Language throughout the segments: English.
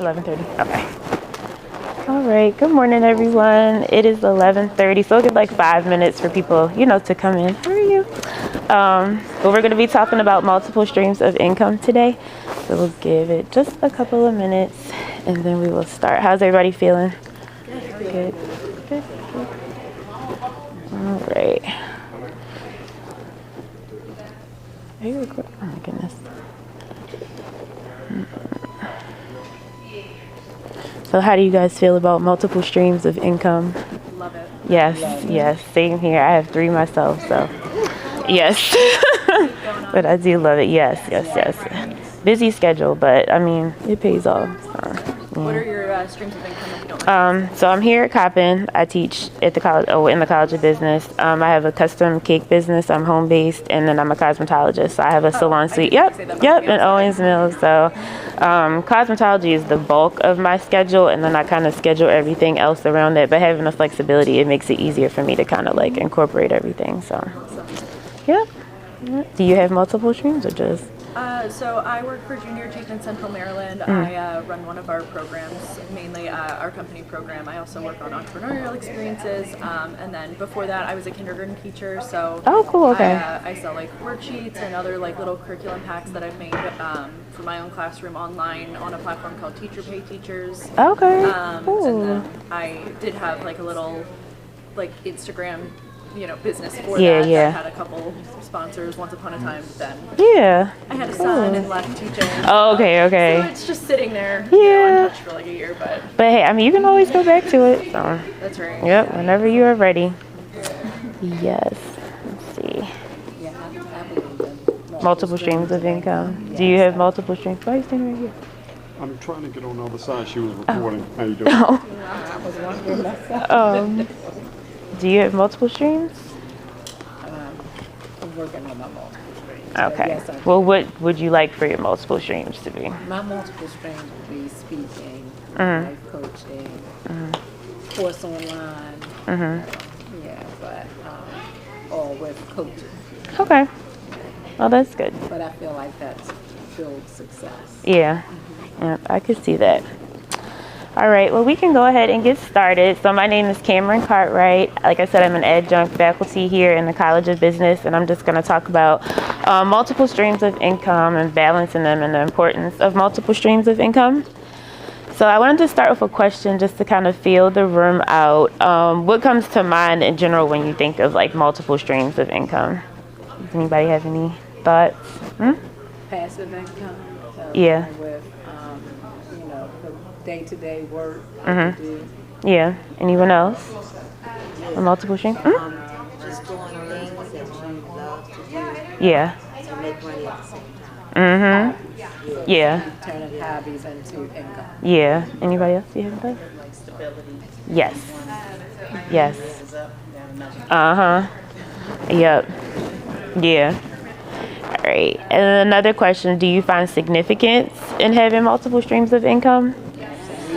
11:30. Okay. All right. Good morning, everyone. It is 11:30, so we'll give like 5 minutes for people, to come in. How are you? But we're going to be talking about multiple streams of income today. So we'll give it just a couple of minutes, and then we will start. How's everybody feeling? Good. Good. All right. Are you recording? Oh my goodness. So how do you guys feel about multiple streams of income? Love it. Yes, same here. I have 3 myself, so yes. But I do love it. Yes. Busy schedule, but I mean, it pays off. So, What are your streams of income, if you don't mind? So I'm here at Coppin. I teach at the college, in the College of Business. I have a custom cake business. I'm home based, and then I'm a cosmetologist. So I have a salon suite. Yep, in Owens Mills. So cosmetology is the bulk of my schedule, and then I kind of schedule everything else around that. But having the flexibility, it makes it easier for me to kind of like incorporate everything. So, yeah. Do you have multiple streams or just? So I work for Junior Tech in Central Maryland. I run one of our programs, mainly our company program. I also work on entrepreneurial experiences. And then before that, I was a kindergarten teacher. So cool. Okay. I sell like worksheets and other like little curriculum packs that I've made for my own classroom online on a platform called Teacher Pay Teachers. Okay. Cool. And then I did have like a little like Instagram business for that. I had a couple sponsors once upon a time, but then I had a son and left teaching. Oh, okay. So it's just sitting there untouched for like a year, but hey, I mean, you can always go back to it. So. That's right. Yep, whenever you are ready. Yes. Let's see. Multiple streams of income. Do you have multiple streams? Why are you standing right here? I'm trying to get on the other side. She was recording. How you doing? I was wondering myself. Do you have multiple streams? I'm working on my multiple streams. Okay. Yes, Well, what would you like for your multiple streams to be? my multiple streams would be speaking, life coaching, course online. Yeah, but all with coaching. Okay. Well, that's good. But I feel like that's builds success. Yeah. Yep, I could see that. All right, well, we can go ahead and get started. So my name is Camaron Cartwright. Like I said, I'm an adjunct faculty here in the College of Business, and I'm just going to talk about multiple streams of income and balancing them and the importance of multiple streams of income. So I wanted to start with a question just to kind of feel the room out. What comes to mind in general when you think of like multiple streams of income? Does anybody have any thoughts? Passive income. Yeah. With the day-to-day work I do. Yeah. Anyone else? A multiple stream? Just doing things that you love to do Yeah. to make money at the same time. Yeah. Turning hobbies into income. Yeah. Anybody else? You have that? Like stability. Yes. Yep. Yeah. All right. And then another question, do you find significance in having multiple streams of income?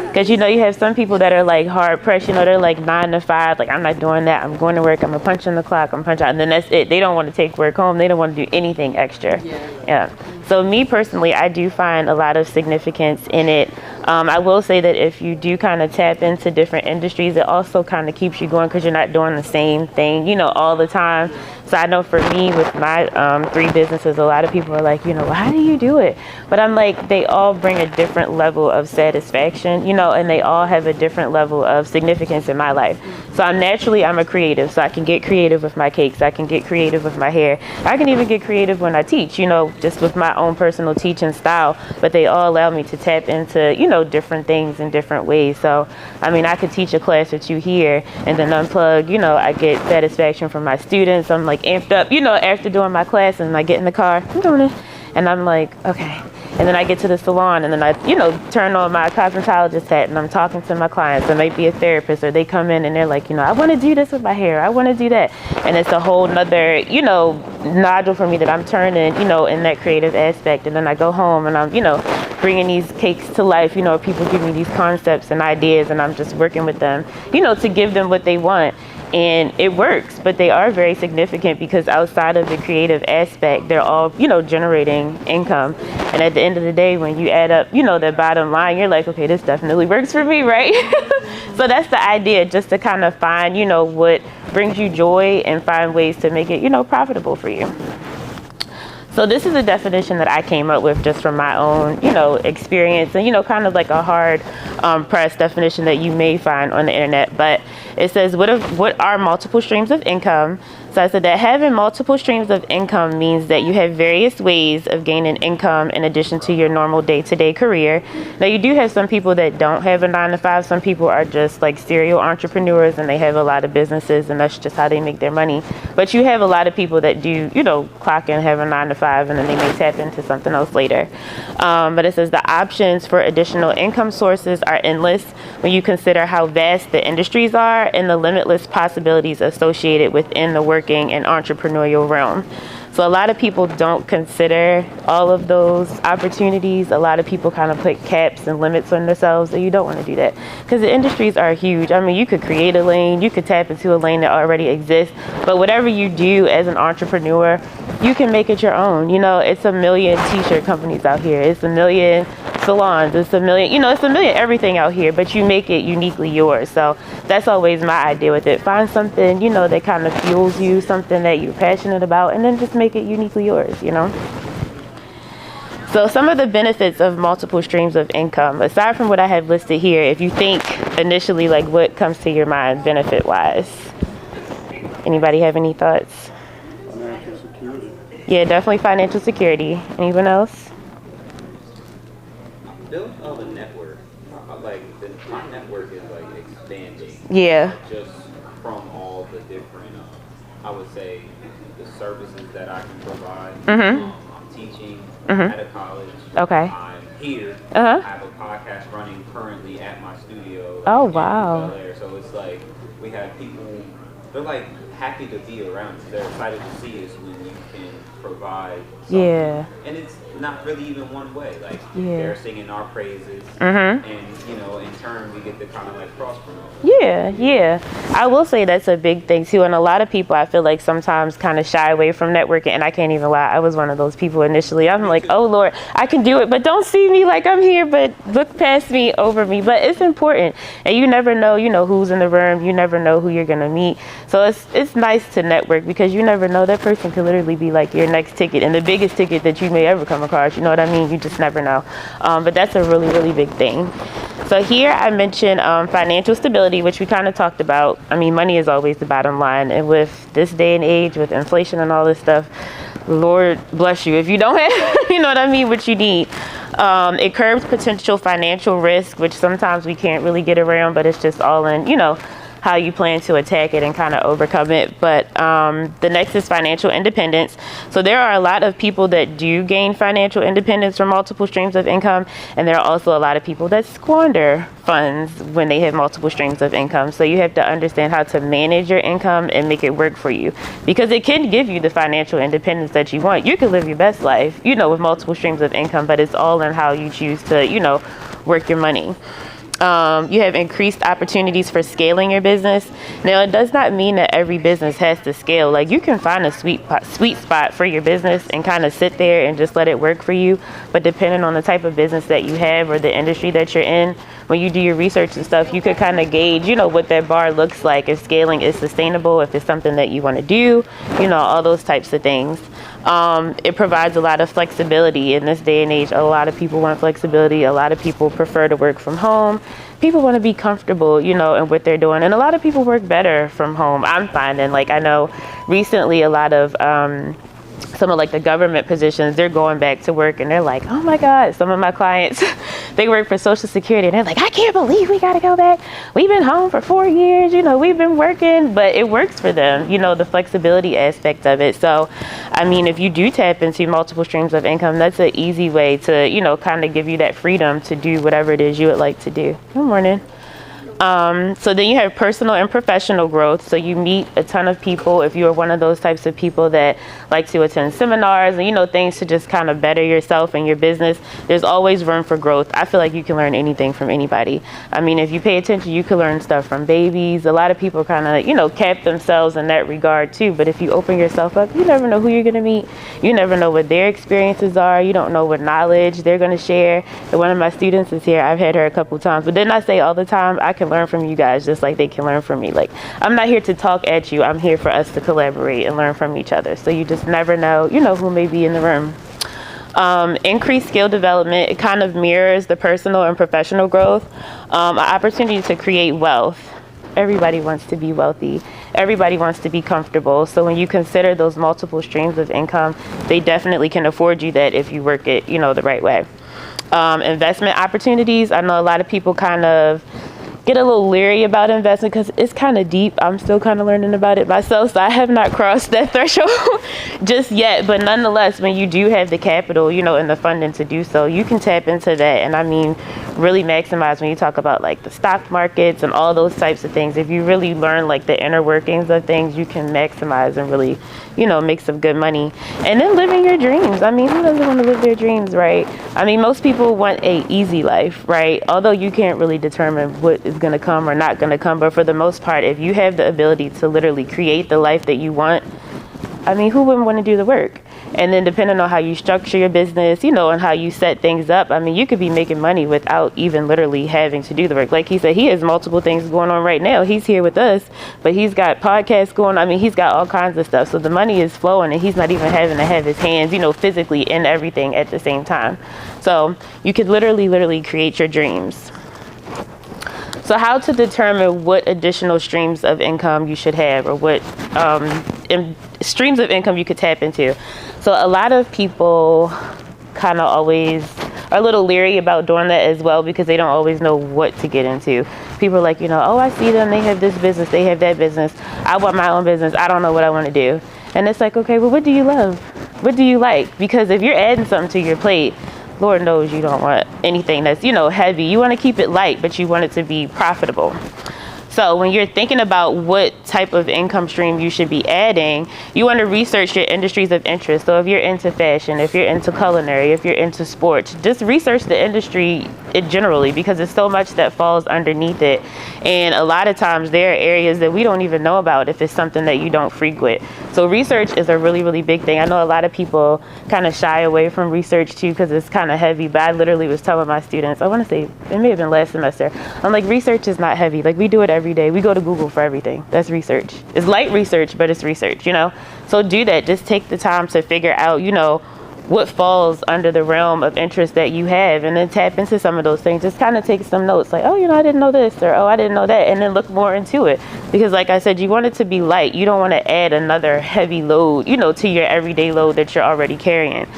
Because, you have some people that are like hard pressed, they're like 9 to 5, like I'm not doing that. I'm going to work. I'm going to punch in the clock. I'm punch out. And then that's it. They don't want to take work home. They don't want to do anything extra. Yeah. So me personally, I do find a lot of significance in it. I will say that if you do kind of tap into different industries, it also kind of keeps you going because you're not doing the same thing, all the time. So I know for me with my 3 businesses, a lot of people are like, well, how do you do it? But I'm like, they all bring a different level of satisfaction, and they all have a different level of significance in my life. So I'm a creative, so I can get creative with my cakes. I can get creative with my hair. I can even get creative when I teach, just with my own personal teaching style. But they all allow me to tap into, different things in different ways. So, I mean, I could teach a class or 2 here and then unplug, I get satisfaction from my students. I'm like amped up, after doing my class, and I get in the car, I'm doing it. And I'm like, okay. And then I get to the salon, and then I, turn on my cosmetologist hat, and I'm talking to my clients. There might be a therapist, or they come in and they're like, I want to do this with my hair. I want to do that. And it's a whole nother, nodule for me that I'm turning, in that creative aspect. And then I go home and I'm, bringing these cakes to life. People give me these concepts and ideas, and I'm just working with them, to give them what they want. and it works, but they are very significant because outside of the creative aspect, they're all, generating income. And at the end of the day, when you add up, the bottom line, you're like, okay, this definitely works for me, right? So that's the idea, just to kind of find, what brings you joy and find ways to make it, profitable for you. So this is a definition that I came up with just from my own, experience, and, kind of like a hard press definition that you may find on the internet. But it says, what are multiple streams of income? So I said that having multiple streams of income means that you have various ways of gaining income in addition to your normal day-to-day career. Now, you do have some people that don't have a 9-to-5. Some people are just like serial entrepreneurs and they have a lot of businesses and that's just how they make their money. But you have a lot of people that do, clock in, have a 9-to-5, and then they may tap into something else later. But it says the options for additional income sources are endless when you consider how vast the industries are and the limitless possibilities associated within the working and entrepreneurial realm. So a lot of people don't consider all of those opportunities. A lot of people kind of put caps and limits on themselves, and you don't want to do that because the industries are huge. I mean, you could create a lane, you could tap into a lane that already exists, but whatever you do as an entrepreneur, you can make it your own. It's a million t-shirt companies out here. It's a million salons. It's a million, it's a million everything out here, but you make it uniquely yours. So that's always my idea with it. Find something, that kind of fuels you, something that you're passionate about, and then just make it uniquely yours, So some of the benefits of multiple streams of income, aside from what I have listed here, if you think initially, like what comes to your mind benefit-wise? Anybody have any thoughts? Financial security. Yeah, definitely financial security. Anyone else? Build of a network. My network is like expanding. Yeah. Just from all the different, I would say, the services that I can provide. I'm teaching at a college. Okay. I'm here. Uh-huh. I have a podcast running currently at my studio. Oh, wow. So it's like we have people. They're like happy to be around us. They're excited to see us when you can provide something. Yeah. And it's not really even one way. Like Yeah. they're singing our praises, and in turn we get to kind of like cross promote. Yeah. I will say that's a big thing too. And a lot of people, I feel like sometimes kind of shy away from networking. And I can't even lie, I was one of those people initially. I'm like, oh Lord, I can do it, but don't see me like I'm here, but look past me, over me. But it's important. And you never know, who's in the room. You never know who you're going to meet. So it's nice to network because you never know, that person could literally be like your next ticket and the biggest ticket that you may ever come across. You know what I mean? You just never know. But that's a really, really big thing. So here I mentioned financial stability, which we kind of talked about. I mean, money is always the bottom line. And with this day and age, with inflation and all this stuff, Lord bless you if you don't have, what you need. It curbs potential financial risk, which sometimes we can't really get around, but it's just all in, how you plan to attack it and kind of overcome it. But the next is financial independence. So there are a lot of people that do gain financial independence from multiple streams of income, and there are also a lot of people that squander funds when they have multiple streams of income. So you have to understand how to manage your income and make it work for you, because it can give you the financial independence that you want. You can live your best life, with multiple streams of income, but it's all in how you choose to, work your money. You have increased opportunities for scaling your business. Now, it does not mean that every business has to scale. Like, you can find a sweet spot for your business and kind of sit there and just let it work for you. But depending on the type of business that you have or the industry that you're in, when you do your research and stuff, you could kind of gauge, what that bar looks like, if scaling is sustainable, if it's something that you want to do, all those types of things. It provides a lot of flexibility in this day and age. A lot of people want flexibility. A lot of people prefer to work from home. People want to be comfortable, in what they're doing. And a lot of people work better from home. I'm finding, I know recently a lot of some of the government positions, they're going back to work and they're like, oh my God, some of my clients, they work for Social Security and they're like, I can't believe we got to go back. We've been home for 4 years, we've been working, but it works for them, the flexibility aspect of it. So, I mean, if you do tap into multiple streams of income, that's an easy way to, kind of give you that freedom to do whatever it is you would like to do. Good morning. So then you have personal and professional growth. So you meet a ton of people. If you're one of those types of people that like to attend seminars and, you know, things to just kind of better yourself and your business, there's always room for growth. I feel like you can learn anything from anybody. I mean, if you pay attention, you can learn stuff from babies. A lot of people kind of, you know, cap themselves in that regard too. But if you open yourself up, you never know who you're going to meet. You never know what their experiences are. You don't know what knowledge they're going to share. And one of my students is here. I've had her a couple times. But then I say all the time, I can learn from you guys just like they can learn from me. Like, I'm not here to talk at you. I'm here for us to collaborate and learn from each other. So you just never know, you know, who may be in the room. Increased skill development, it kind of mirrors the personal and professional growth. An opportunity to create wealth. Everybody wants to be wealthy. Everybody wants to be comfortable. So when you consider those multiple streams of income, they definitely can afford you that if you work it, you know, the right way. Investment opportunities. I know a lot of people kind of get a little leery about investment because it's kind of deep. I'm still kind of learning about it myself, so I have not crossed that threshold just yet. But nonetheless, when you do have the capital, you know, and the funding to do so, you can tap into that. And I mean, really maximize when you talk about like the stock markets and all those types of things. If you really learn like the inner workings of things, you can maximize and really, you know, make some good money. And then living your dreams. I mean, who doesn't want to live their dreams, right? I mean, most people want a easy life, right? Although you can't really determine what is going to come or not going to come, but for the most part, if you have the ability to literally create the life that you want, I mean, who wouldn't want to do the work? And then depending on how you structure your business, you know, and how you set things up, I mean, you could be making money without even literally having to do the work. Like he said, he has multiple things going on right now. He's here with us, but he's got podcasts going. I mean, he's got all kinds of stuff. So the money is flowing and he's not even having to have his hands, you know, physically in everything at the same time. So you could literally create your dreams. So how to determine what additional streams of income you should have, or what streams of income you could tap into. So a lot of people kind of always are a little leery about doing that as well because they don't always know what to get into. People are like, you know, oh, I see them, they have this business, they have that business. I want my own business. I don't know what I want to do. And it's like, okay, well, what do you love? What do you like? Because if you're adding something to your plate, Lord knows you don't want anything that's, you know, heavy. You want to keep it light, but you want it to be profitable. So when you're thinking about what type of income stream you should be adding, you want to research your industries of interest. So if you're into fashion, if you're into culinary, if you're into sports, just research the industry generally because there's so much that falls underneath it. And a lot of times there are areas that we don't even know about if it's something that you don't frequent. So research is a really big thing. I know a lot of people kind of shy away from research too because it's kind of heavy, but I literally was telling my students, I want to say it may have been last semester, I'm like, research is not heavy. Like we do it every day. We go to Google for everything. That's research. It's light research, but it's research, you know? So do that. Just take the time to figure out, you know, what falls under the realm of interest that you have and then tap into some of those things. Just kind of take some notes like, oh, you know, I didn't know this or, oh, I didn't know that. And then look more into it because like I said, you want it to be light. You don't want to add another heavy load, you know, to your everyday load that you're already carrying.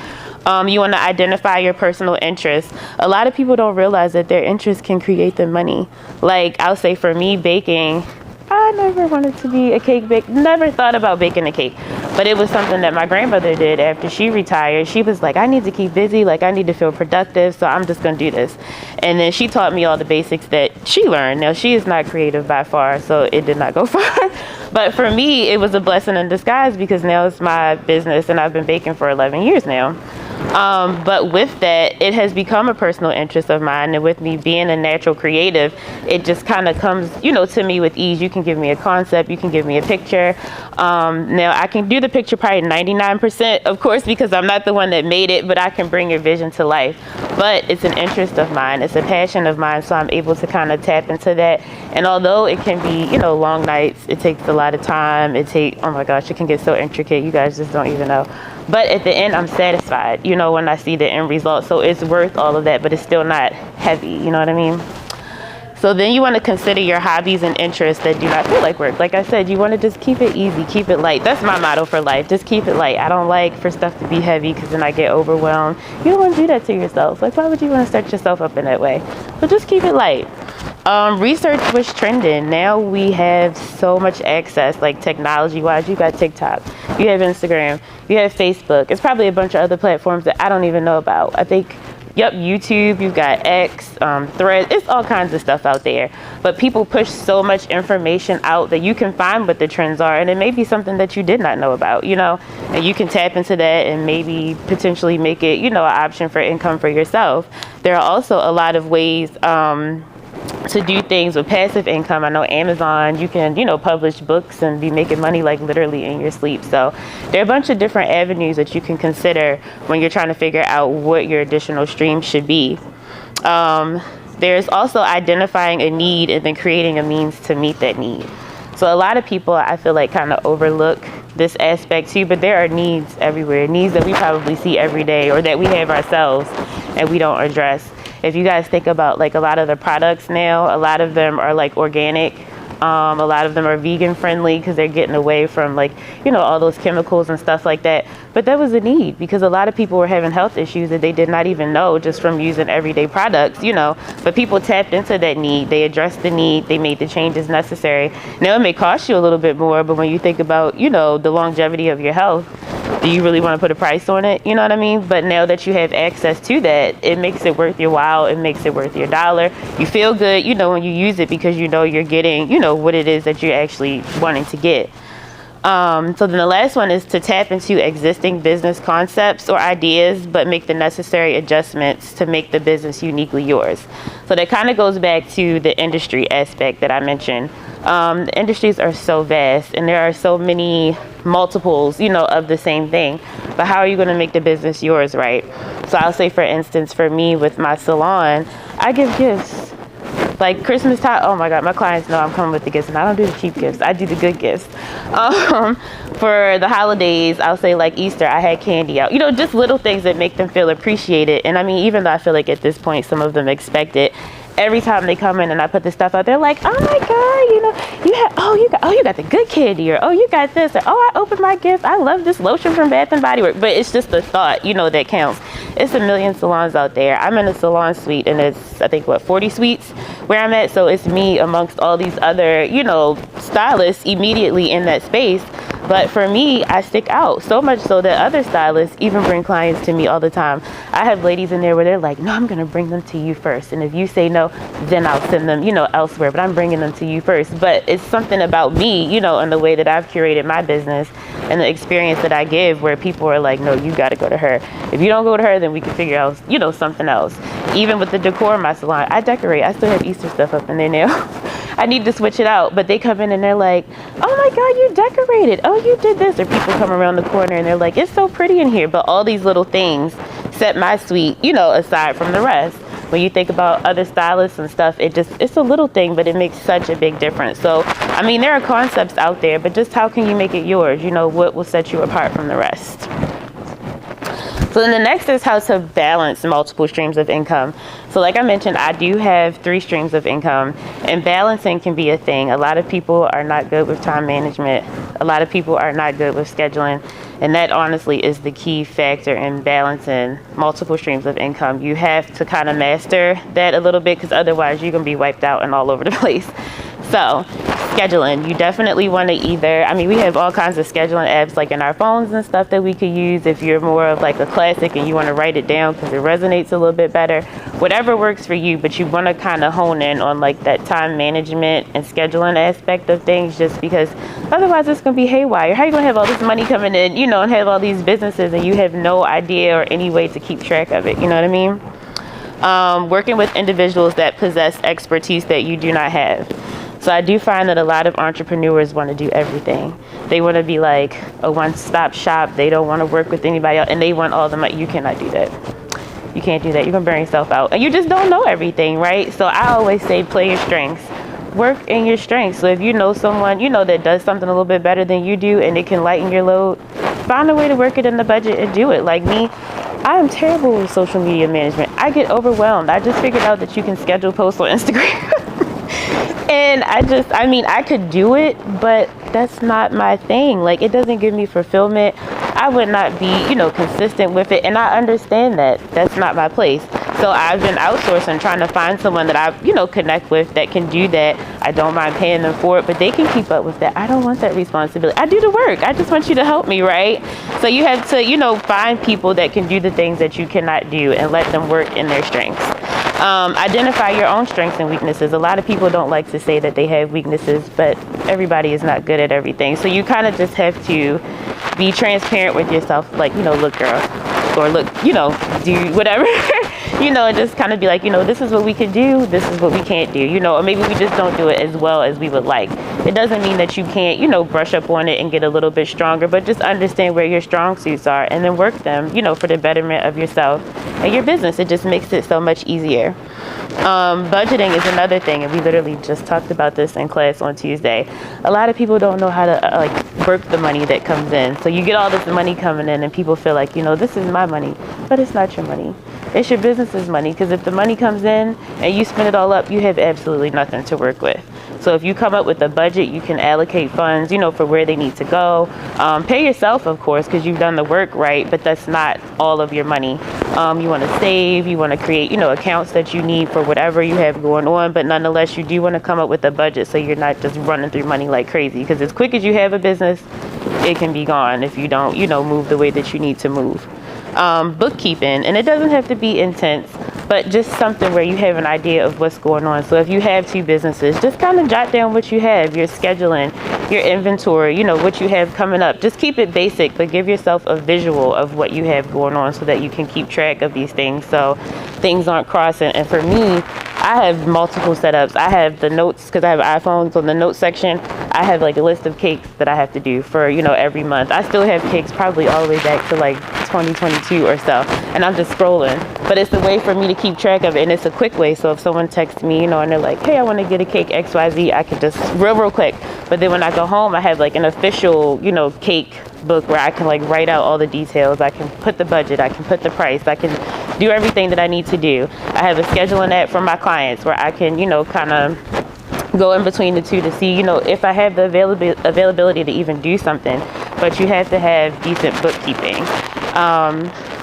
You want to identify your personal interests. A lot of people don't realize that their interests can create them money. Like I'll say for me, baking, I never wanted to be a cake baker. Never thought about baking a cake. But it was something that my grandmother did after she retired. She was like, I need to keep busy. Like, I need to feel productive. So I'm just going to do this. And then she taught me all the basics that she learned. Now, she is not creative by far, so it did not go far. But for me, it was a blessing in disguise because now it's my business and I've been baking for 11 years now. But with that, it has become a personal interest of mine. And with me being a natural creative, it just kind of comes, you know, to me with ease. You can give me a concept, you can give me a picture. Now I can do the picture probably 99%, of course, because I'm not the one that made it, but I can bring your vision to life. But it's an interest of mine. It's a passion of mine. So I'm able to kind of tap into that. And although it can be, you know, long nights, it takes a lot of time. Oh my gosh, it can get so intricate. You guys just don't even know. But at the end, I'm satisfied, you know, when I see the end result. So it's worth all of that, but it's still not heavy. You know what I mean? So then you want to consider your hobbies and interests that do not feel like work. Like I said, you want to just keep it easy, keep it light. That's my motto for life. Just keep it light. I don't like for stuff to be heavy because then I get overwhelmed. You don't want to do that to yourself. Like, why would you want to start yourself up in that way? But just keep it light. Research what's trending. Now we have so much access, like technology-wise. You got TikTok, you have Instagram, you have Facebook. It's probably a bunch of other platforms that I don't even know about. I think Yep, YouTube, you've got X, Threads, it's all kinds of stuff out there. But people push so much information out that you can find what the trends are, and it may be something that you did not know about, you know, and you can tap into that and maybe potentially make it, you know, an option for income for yourself. There are also a lot of ways to do things with passive income. I know Amazon, you can, you know, publish books and be making money like literally in your sleep. So there are a bunch of different avenues that you can consider when you're trying to figure out what your additional stream should be. There's also identifying a need and then creating a means to meet that need. So a lot of people, I feel like, kind of overlook this aspect too, but there are needs everywhere, needs that we probably see every day or that we have ourselves and we don't address. If you guys think about like a lot of the products now, a lot of them are like organic. A lot of them are vegan friendly because they're getting away from like, you know, all those chemicals and stuff like that. But that was a need because a lot of people were having health issues that they did not even know just from using everyday products, you know. But people tapped into that need. They addressed the need. They made the changes necessary. Now it may cost you a little bit more, but when you think about, you know, the longevity of your health, do you really want to put a price on it? You know what I mean? But now that you have access to that, it makes it worth your while. It makes it worth your dollar. You feel good, you know, when you use it because you know you're getting, you know, what it is that you're actually wanting to get. So then the last one is to tap into existing business concepts or ideas, but make the necessary adjustments to make the business uniquely yours. So that kind of goes back to the industry aspect that I mentioned. The industries are so vast and there are so many multiples, you know, of the same thing. But how are you going to make the business yours, right? So I'll say, for instance, for me with my salon, I give gifts. Like Christmas time, oh my God, my clients know I'm coming with the gifts, and I don't do the cheap gifts. I do the good gifts. For the holidays, I'll say like Easter, I had candy out. You know, just little things that make them feel appreciated. And I mean, even though I feel like at this point, some of them expect it, every time they come in and I put this stuff out, they're like, oh my God, you know, you got the good candy, or oh, you got this, or oh, I opened my gift. I love this lotion from Bath and Body Works. But it's just the thought, you know, that counts. It's a million salons out there. I'm in a salon suite, and it's, I think, 40 suites where I'm at. So it's me amongst all these other, you know, stylists immediately in that space. But for me, I stick out so much so that other stylists even bring clients to me all the time. I have ladies in there where they're like, no, I'm going to bring them to you first. And if you say no, then I'll send them, you know, elsewhere. But I'm bringing them to you first. But it's something about me, you know, and the way that I've curated my business and the experience that I give where people are like, no, you got to go to her. If you don't go to her, then we can figure out, you know, something else. Even with the decor in my salon, I decorate. I still have Easter stuff up in there now. I need to switch it out, but they come in and they're like, oh my God, you decorated. Oh, you did this. Or people come around the corner and they're like, it's so pretty in here. But all these little things set my suite, you know, aside from the rest. When you think about other stylists and stuff, it's a little thing, but it makes such a big difference. So, I mean, there are concepts out there, but just how can you make it yours? You know, what will set you apart from the rest? So then the next is how to balance multiple streams of income. So like I mentioned, I do have 3 streams of income, and balancing can be a thing. A lot of people are not good with time management. A lot of people are not good with scheduling. And that honestly is the key factor in balancing multiple streams of income. You have to kind of master that a little bit, because otherwise you're going to be wiped out and all over the place. So scheduling, you definitely want to either, I mean, we have all kinds of scheduling apps like in our phones and stuff that we could use if you're more of like a classic and you want to write it down because it resonates a little bit better. Whatever works for you, but you want to kind of hone in on like that time management and scheduling aspect of things, just because otherwise it's going to be haywire. How are you going to have all this money coming in, you know, and have all these businesses and you have no idea or any way to keep track of it? You know what I mean? Working with individuals that possess expertise that you do not have. So I do find that a lot of entrepreneurs want to do everything. They want to be like a one-stop shop. They don't want to work with anybody else, and they want all the money. You cannot do that. You can't do that. You're going to burn yourself out. And you just don't know everything, right? So I always say play your strengths. Work in your strengths. So if you know someone, you know, that does something a little bit better than you do and it can lighten your load, find a way to work it in the budget and do it. Like me, I am terrible with social media management. I get overwhelmed. I just figured out that you can schedule posts on Instagram. And I could do it, but that's not my thing. Like, it doesn't give me fulfillment. I would not be, you know, consistent with it. And I understand that that's not my place. So I've been outsourcing, trying to find someone that I, connect with that can do that. I don't mind paying them for it, but they can keep up with that. I don't want that responsibility. I do the work. I just want you to help me, right? So you have to, find people that can do the things that you cannot do and let them work in their strengths. Identify your own strengths and weaknesses. A lot of people don't like to say that they have weaknesses, but everybody is not good at everything. So you kind of just have to be transparent with yourself, like, look, girl, or look, do whatever, and just kind of be like, this is what we can do, this is what we can't do, or maybe we just don't do it as well as we would like. It doesn't mean that you can't, brush up on it and get a little bit stronger, but just understand where your strong suits are and then work them, for the betterment of yourself and your business. It just makes it so much easier. Budgeting is another thing, and we literally just talked about this in class on Tuesday. A lot of people don't know how to work the money that comes in. So you get all this money coming in and people feel like, this is my money, but it's not your money. It's your business's money, because if the money comes in and you spend it all up, you have absolutely nothing to work with. So if you come up with a budget, you can allocate funds, for where they need to go. Pay yourself, of course, because you've done the work, right? But that's not all of your money. You want to save, you want to create, accounts that you need for whatever you have going on. But nonetheless, you do want to come up with a budget so you're not just running through money like crazy. Because as quick as you have a business, it can be gone if you don't, move the way that you need to move. Bookkeeping, and it doesn't have to be intense, but just something where you have an idea of what's going on. So if you have 2 businesses, just kind of jot down what you have, your scheduling, your inventory, what you have coming up. Just keep it basic, but give yourself a visual of what you have going on so that you can keep track of these things so things aren't crossing. And for me, I have multiple setups. I have the notes, because I have iPhones. On the notes section, I have like a list of cakes that I have to do for, every month. I still have cakes probably all the way back to like 2022 or so, and I'm just scrolling. But it's a way for me to keep track of it, and it's a quick way. So if someone texts me, and they're like, hey, I want to get a cake XYZ, I can just real quick. But then when I go home, I have like an official, cake book where I can like write out all the details. I can put the budget, I can put the price, I can do everything that I need to do. I have a scheduling app for my clients where I can, kind of go in between the two to see, if I have the availability to even do something. But you have to have decent bookkeeping.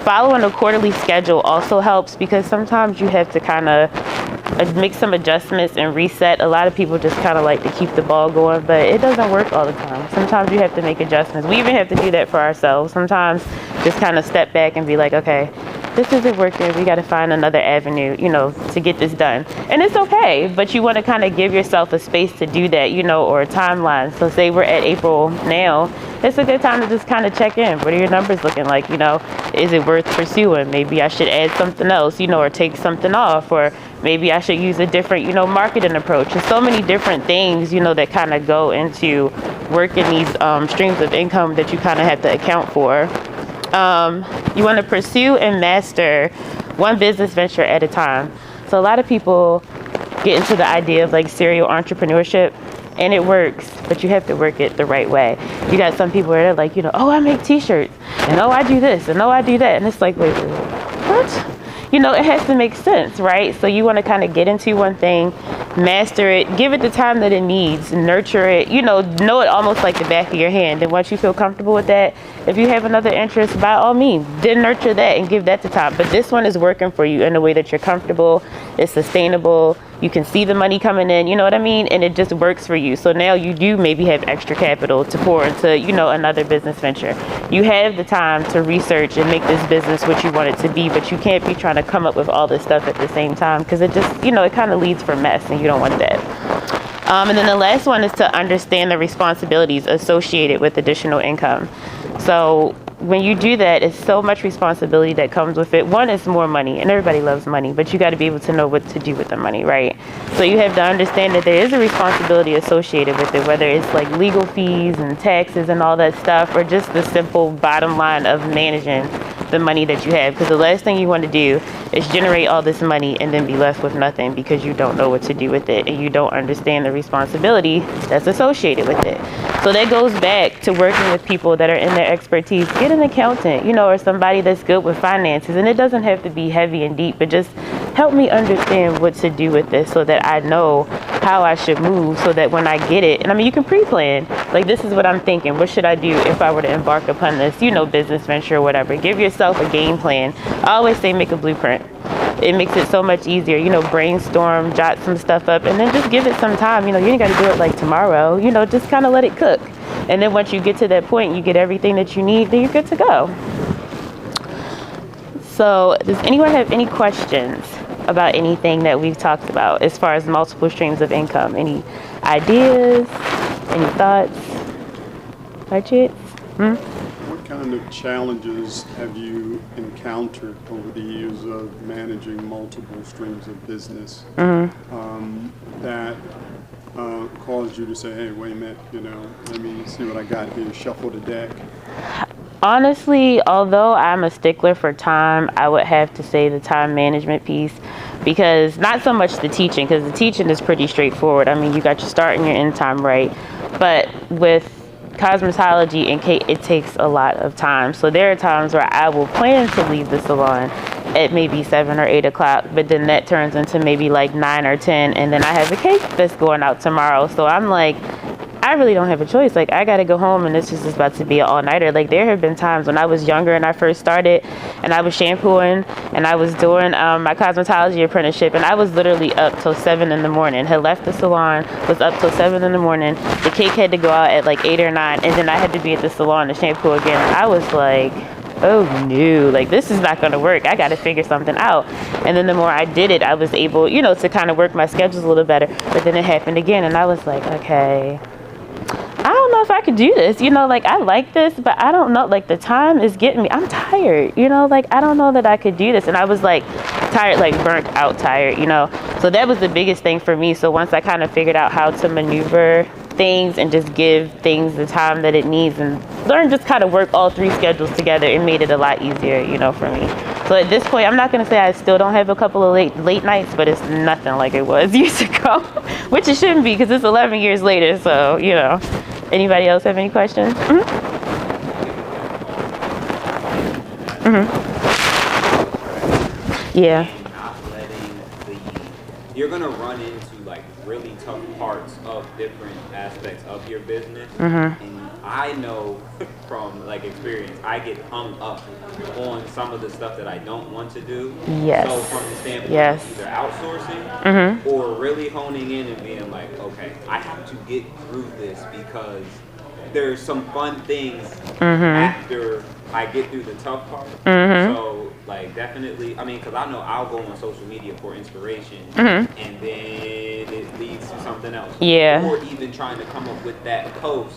Following a quarterly schedule also helps, because sometimes you have to kind of make some adjustments and reset. A lot of people just kind of like to keep the ball going, but it doesn't work all the time. Sometimes you have to make adjustments. We even have to do that for ourselves. Sometimes just kind of step back and be like, okay, this isn't working. We got to find another avenue, to get this done. And it's okay, but you want to kind of give yourself a space to do that, or a timeline. So say we're at April now, it's a good time to just kind of check in. What are your numbers looking like? Is it worth pursuing? Maybe I should add something else, or take something off, or maybe I should use a different, marketing approach. There's so many different things, that kind of go into working these streams of income that you kind of have to account for. You want to pursue and master one business venture at a time. So a lot of people get into the idea of like serial entrepreneurship, and it works, but you have to work it the right way. You got some people where they're like, oh, I make t-shirts, and oh, I do this, and oh, I do that. And it's like, wait, what? It has to make sense, right? So you want to kind of get into one thing, master it, give it the time that it needs, nurture it, know it almost like the back of your hand. And once you feel comfortable with that, if you have another interest, by all means, then nurture that and give that the time. But this one is working for you in a way that you're comfortable, it's sustainable, you can see the money coming in, you know what I mean? And it just works for you. So now you do maybe have extra capital to pour into, another business venture. You have the time to research and make this business what you want it to be, but you can't be trying to come up with all this stuff at the same time, because it just, it kind of leads for mess, and you don't want that. And then the last one is to understand the responsibilities associated with additional income. So when you do that, it's so much responsibility that comes with it. One is more money, and everybody loves money, but you got to be able to know what to do with the money, right? So you have to understand that there is a responsibility associated with it, whether it's like legal fees and taxes and all that stuff, or just the simple bottom line of managing the money that you have. Because the last thing you want to do is generate all this money and then be left with nothing because you don't know what to do with it and you don't understand the responsibility that's associated with it. So that goes back to working with people that are in their expertise. Get an accountant, or somebody that's good with finances. And it doesn't have to be heavy and deep, but just help me understand what to do with this so that I know how I should move, so that when I get it, and you can pre-plan, like, this is what I'm thinking, what should I do if I were to embark upon this, business venture or whatever. Give yourself a game plan. I always say make a blueprint. it makes it so much easier. You know, brainstorm, jot some stuff up, and then just give it some time. You know, you ain't got to do it like tomorrow. You know, just kind of let it cook. And then once you get to that point, you get everything that you need, then you're good to go. So does anyone have any questions about anything that we've talked about as far as multiple streams of income? Any ideas? Any thoughts? Budgets? What kind of challenges have you encountered over the years of managing multiple streams of business that caused you to say, hey, wait a minute, you know, let me see what I got here, shuffle the deck? Honestly, although I'm a stickler for time, I would have to say the time management piece, because not so much the teaching, because the teaching is pretty straightforward. I mean, you got your start and your end time right, but with cosmetology and cake, it takes a lot of time. So there are times where I will plan to leave the salon at maybe 7 or 8 o'clock, but then that turns into maybe like 9 or 10, and then I have a cake that's going out tomorrow. So I'm like, I really don't have a choice. Like, I got to go home, and this is just about to be an all-nighter. Like, there have been times when I was younger and I first started, and I was shampooing, and I was doing my cosmetology apprenticeship, and I was literally up till 7 in the morning. Had left the salon, was up till 7 in the morning. The cake had to go out at like 8 or 9, and then I had to be at the salon to shampoo again. And I was like, oh no, like this is not going to work. I got to figure something out. And then the more I did it, I was able, you know, to kind of work my schedules a little better. But then it happened again, and I was like, okay, I don't know if I could do this, you know, like I like this, but I don't know, like the time is getting me. I'm tired, you know, like I don't know that I could do this. And I was like tired, like burnt out tired, you know. So that was the biggest thing for me. So once I kind of figured out how to maneuver things and just give things the time that it needs and learn just kind of work all three schedules together, it made it a lot easier, you know, for me. So at this point, I'm not going to say I still don't have a couple of late nights, but it's nothing like it was years ago, which it shouldn't be because it's 11 years later. So, you know, anybody else have any questions? Yeah. You're going to run into like really tough parts of different aspects of your business. And I know from like experience, I get hung up on some of the stuff that I don't want to do. Yes. So from the standpoint of either outsourcing or really honing in and being like, okay, I have to get through this because there's some fun things after I get through the tough part. So like definitely, I mean, because I know I'll go on social media for inspiration and then it leads to something else. Yeah. Or even trying to come up with that post.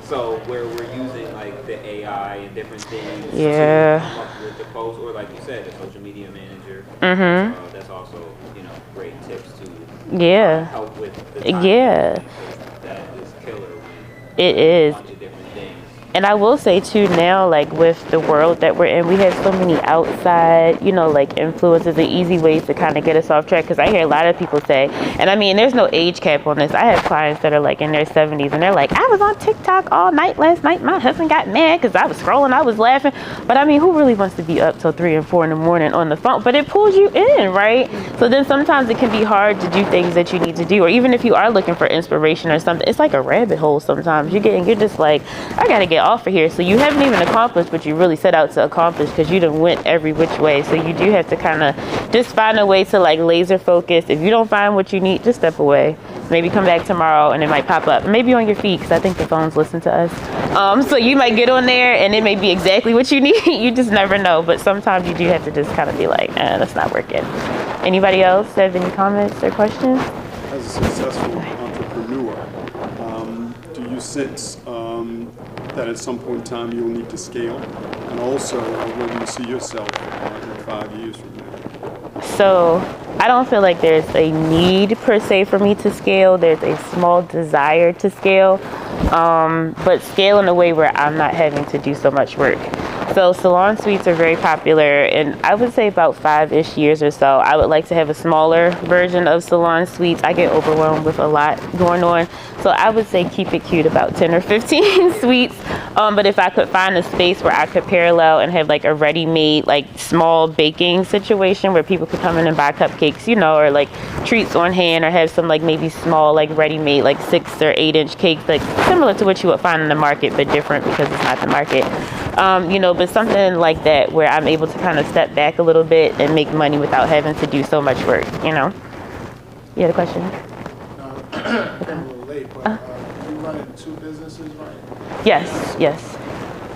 So where we're using like the AI and different things to come up with the post, or like you said, a social media manager. That's also, you know, great tips to help with the time. That is killer when it is. a bunch of different things. And I will say too now, like with the world that we're in, we have so many outside, you know, like influences and easy ways to kind of get us off track. Because I hear a lot of people say, and I mean, there's no age cap on this. I have clients that are like in their 70s and they're like, I was on TikTok all night last night. My husband got mad because I was scrolling, I was laughing. But I mean, who really wants to be up till 3 and 4 in the morning on the phone? But it pulls you in, right? So then sometimes it can be hard to do things that you need to do. Or even if you are looking for inspiration or something, it's like a rabbit hole sometimes. You're just like, I got to get off of here. So you haven't even accomplished what you really set out to accomplish because you done went every which way. So you do have to kind of just find a way to like laser focus. If you don't find what you need, just step away. Maybe come back tomorrow and it might pop up. Maybe on your feed because I think the phones listen to us. So you might get on there and it may be exactly what you need. You just never know. But sometimes you do have to just kind of be like, that's not working. Anybody else have any comments or questions? As a successful entrepreneur, do you sense that at some point in time you'll need to scale? And also, where do you see yourself in 5 years from now? So I don't feel like there's a need per se for me to scale. There's a small desire to scale, but scale in a way where I'm not having to do so much work. So salon suites are very popular, and I would say about 5-ish years or so, I would like to have a smaller version of salon suites. I get overwhelmed with a lot going on. So I would say keep it cute, about 10 or 15 suites. But if I could find a space where I could parallel and have like a ready-made, like small baking situation where people could come in and buy cupcakes, you know, or like treats on hand, or have some like maybe small, like ready-made, like 6 or 8 inch cakes, like similar to what you would find in the market, but different because it's not the market. You know, but something like that where I'm able to kind of step back a little bit and make money without having to do so much work, you know. You had a question? I'm a little late, but you running 2 businesses, right? Yes, yes.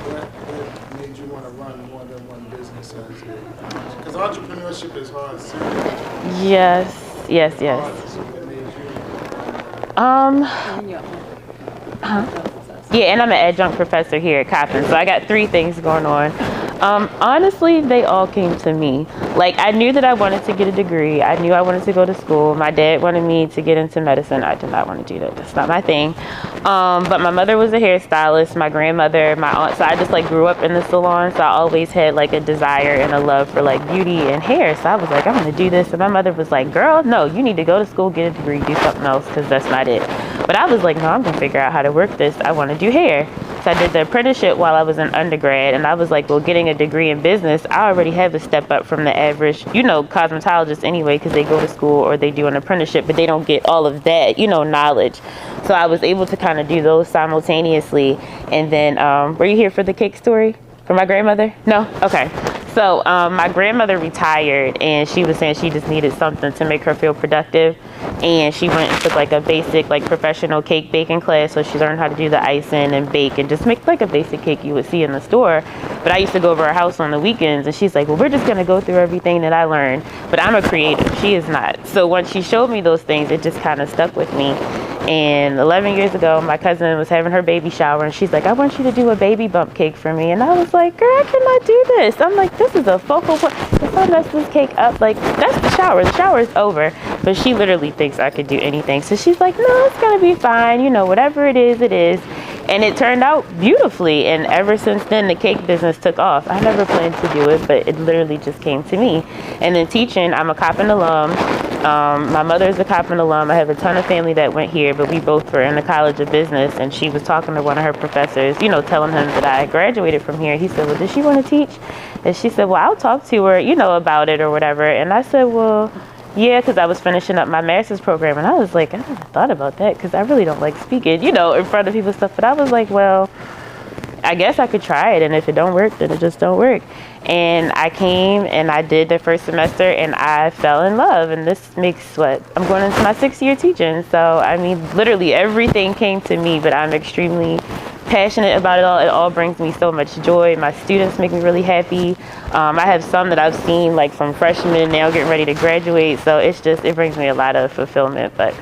What made you want to run more than one business? Because entrepreneurship is hard, seriously. Yes, yes, yes. What made Yeah, and I'm an adjunct professor here at Coppin, so I got 3 things going on. Honestly, they all came to me. Like, I knew that I wanted to get a degree. I knew I wanted to go to school. My dad wanted me to get into medicine. I did not want to do that. That's not my thing. But my mother was a hairstylist, my grandmother, my aunt. So I just like grew up in the salon. So I always had like a desire and a love for like beauty and hair. So I was like, I'm going to do this. And my mother was like, girl, no, you need to go to school, get a degree, do something else, because that's not it. But I was like, no, I'm going to figure out how to work this. I want to do hair. So I did the apprenticeship while I was in undergrad, and I was like, well, getting a degree in business, I already have a step up from the average, you know, cosmetologist anyway, because they go to school or they do an apprenticeship, but they don't get all of that, you know, knowledge. So I was able to kind of do those simultaneously. And then, were you here for the cake story for my grandmother? No? Okay. So my grandmother retired, and she was saying she just needed something to make her feel productive. And she went and took like a basic like professional cake baking class. So she learned how to do the icing and bake and just make like a basic cake you would see in the store. But I used to go over her house on the weekends, and she's like, well, we're just going to go through everything that I learned. But I'm a creative. She is not. So once she showed me those things, it just kind of stuck with me. And 11 years ago, my cousin was having her baby shower, and she's like, I want you to do a baby bump cake for me. And I was like, girl, I cannot do this. I'm like, this is a focal point. If I mess this cake up, like, that's the shower. The shower is over. But she literally thinks I could do anything. So she's like, no, it's going to be fine. You know, whatever it is, it is. And it turned out beautifully. And ever since then, the cake business took off. I never planned to do it, but it literally just came to me. And then teaching, I'm a Coppin alum. My mother's a Coppin alum. I have a ton of family that went here, but we both were in the College of Business. And she was talking to one of her professors, you know, telling him that I graduated from here. He said, well, does she want to teach? And she said, well, I'll talk to her, you know, about it or whatever. And I said, well, yeah, because I was finishing up my master's program. And I was like, I never thought about that because I really don't like speaking, you know, in front of people and stuff. But I was like, well, I guess I could try it. And if it don't work, then it just don't work. And I came and I did the first semester and I fell in love. And this makes I'm going into my 6th year teaching. So, I mean, literally everything came to me, but I'm extremely passionate about it all. It all brings me so much joy. My students make me really happy. I have some that I've seen like from freshmen now getting ready to graduate. So it's just, it brings me a lot of fulfillment, but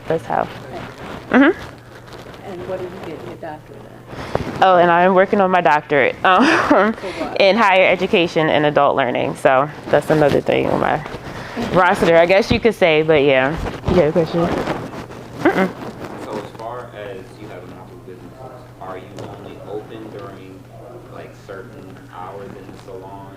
that's how. And what are you getting your doctorate in? Oh, and I'm working on my doctorate in higher education and adult learning. So that's another thing on my roster, I guess you could say, but yeah. You have a question? So as far as you have multiple businesses, are you only open during like certain hours in the salon?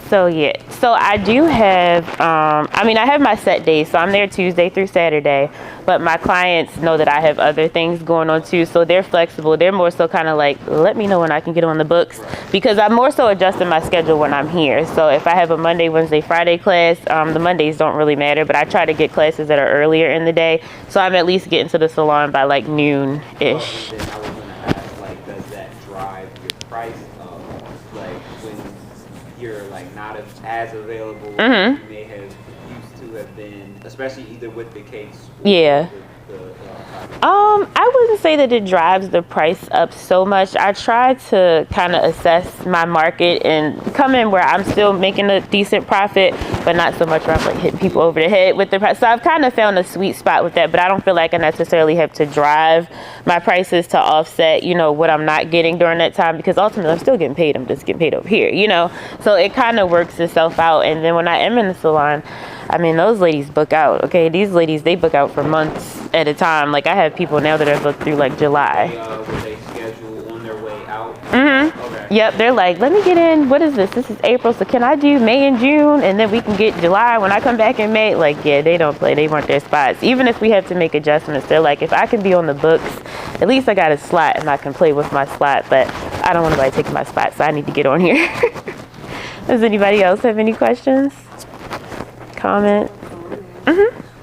So yeah, so I do have, I mean, I have my set days, so I'm there Tuesday through Saturday, but my clients know that I have other things going on too, so they're flexible. They're more so kind of like, let me know when I can get on the books, because I'm more so adjusting my schedule when I'm here. So if I have a Monday, Wednesday, Friday class, the Mondays don't really matter, but I try to get classes that are earlier in the day, so I'm at least getting to the salon by like noon-ish. I was going to ask, like, does that drive your price up? Like, when you're like not as available as you may have used to have been, especially either with the cakes or Yeah. the I wouldn't say that it drives the price up so much. I try to kind of assess my market and come in where I'm still making a decent profit, but not so much where I'm like hitting people over the head with the price. So I've kind of found a sweet spot with that, but I don't feel like I necessarily have to drive my prices to offset, you know, what I'm not getting during that time, because ultimately I'm still getting paid. I'm just getting paid over here, you know? So it kind of works itself out. And then when I am in the salon, I mean, those ladies book out, okay? These ladies, they book out for months at a time. Like, I have people now that are booked through, like, July. Will they schedule on their way out? Okay. Yep, they're like, let me get in, what is this? This is April, so can I do May and June? And then we can get July when I come back in May. Like, yeah, they don't play. They want their spots. Even if we have to make adjustments, they're like, if I can be on the books, at least I got a slot and I can play with my slot. But I don't want anybody taking my spot, so I need to get on here. Does anybody else have any questions? Comment?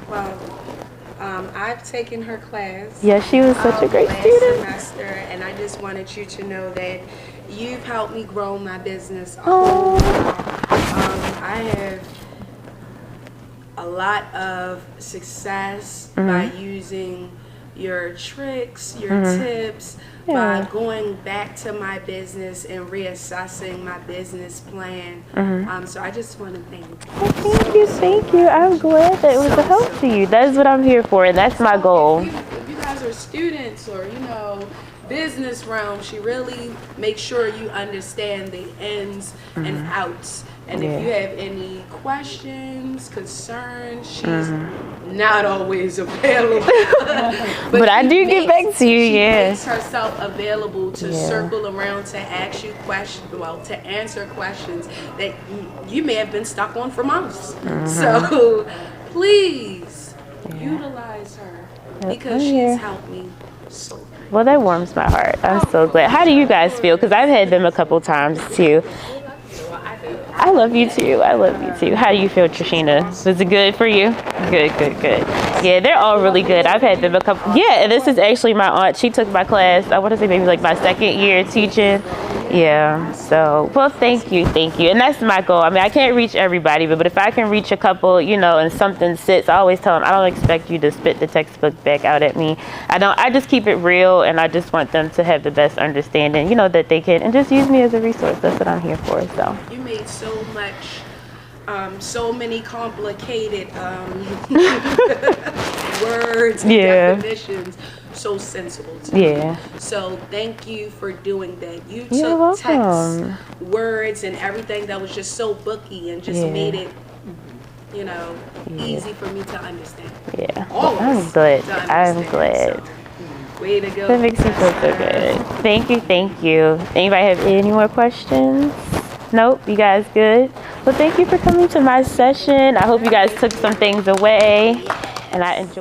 Well, I've taken her class. Yeah, she was such a great last student. semester, and I just wanted you to know that you've helped me grow my business a whole lot. I have a lot of success by using your tricks, your tips, by going back to my business and reassessing my business plan. So I just want to thank you. Thank you. I'm glad that it was a help to you. That's what I'm here for, and that's my goal. If you guys are students or, business realm, she really makes sure you understand the ins and outs. And if you have any questions, concerns, she's not always available. but I do get back to you, She makes herself available to circle around to ask you questions, to answer questions that you may have been stuck on for months. So please utilize her because she's helped me so much. Well, that warms my heart. I'm so glad. How do you guys feel? Because I've had them a couple times too. I love you too. I love you too. How do you feel, Trishina? Was it good for you? Good. Yeah, they're all really good. I've had them a couple. Yeah, and this is actually my aunt. She took my class. I want to say maybe like my second year teaching. Yeah. So, well, thank you. And that's my goal. I mean, I can't reach everybody, but if I can reach a couple, and something sits, I always tell them I don't expect you to spit the textbook back out at me. I just keep it real, and I just want them to have the best understanding, that they can, and just use me as a resource. That's what I'm here for. So. You made so much, so many complicated words and definitions so sensible to me. So thank you for doing that. You took text, words, and everything that was just so booky and just made it, easy for me to understand. Yeah. I'm glad. So, way to go. That makes me feel so good. Thank you. Anybody have any more questions? Nope, you guys good? Well, thank you for coming to my session. I hope you guys took some things away, and I enjoyed